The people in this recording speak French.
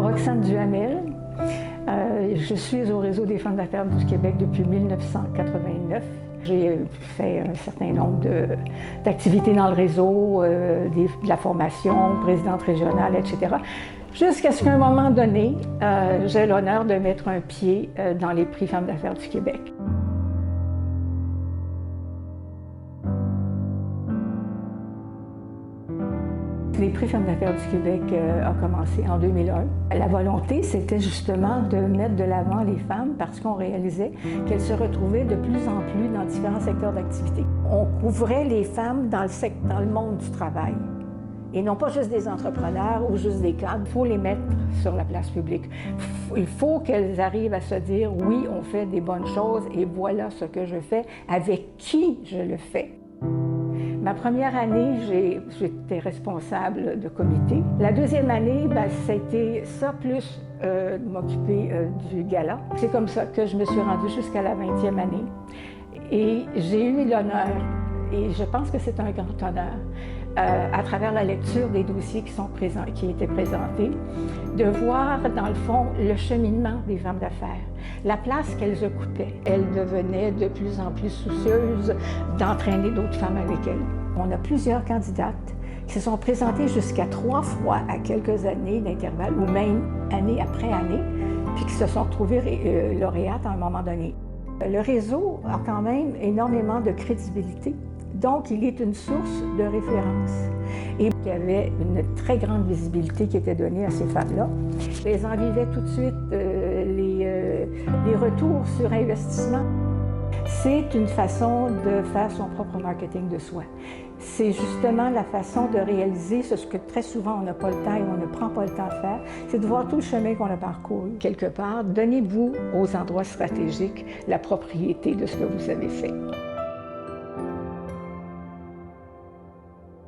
Roxane Duhamel. Je suis au Réseau des femmes d'affaires du Québec depuis 1989. J'ai fait un certain nombre d'activités dans le réseau, de la formation, présidente régionale, etc. Jusqu'à ce qu'à un moment donné, j'ai l'honneur de mettre un pied dans les prix Femmes d'affaires du Québec. Les prix Femmes d'affaires du Québec ont commencé en 2001. La volonté, c'était justement de mettre de l'avant les femmes parce qu'on réalisait qu'elles se retrouvaient de plus en plus dans différents secteurs d'activité. On couvrait les femmes dans le monde du travail. Et non pas juste des entrepreneurs ou juste des cadres. Il faut les mettre sur la place publique. Il faut qu'elles arrivent à se dire « oui, on fait des bonnes choses et voilà ce que je fais, avec qui je le fais ». Ma première année, j'étais responsable de comité. La deuxième année, c'était ça plus m'occuper du gala. C'est comme ça que je me suis rendue jusqu'à la 20e année. Et j'ai eu l'honneur, et je pense que c'est un grand honneur, à travers la lecture des dossiers qui étaient présentés, de voir dans le fond le cheminement des femmes d'affaires, la place qu'elles occupaient. Elles devenaient de plus en plus soucieuses d'entraîner d'autres femmes avec elles. On a plusieurs candidates qui se sont présentées jusqu'à 3 fois à quelques années d'intervalle, ou même année après année, puis qui se sont retrouvées lauréates à un moment donné. Le réseau a quand même énormément de crédibilité. Donc, il est une source de référence. Et il y avait une très grande visibilité qui était donnée à ces femmes-là. Elles en vivaient tout de suite les retours sur investissement. C'est une façon de faire son propre marketing de soi. C'est justement la façon de réaliser ce que très souvent on n'a pas le temps et on ne prend pas le temps de faire, c'est de voir tout le chemin qu'on a parcouru. Quelque part, donnez-vous aux endroits stratégiques la propriété de ce que vous avez fait.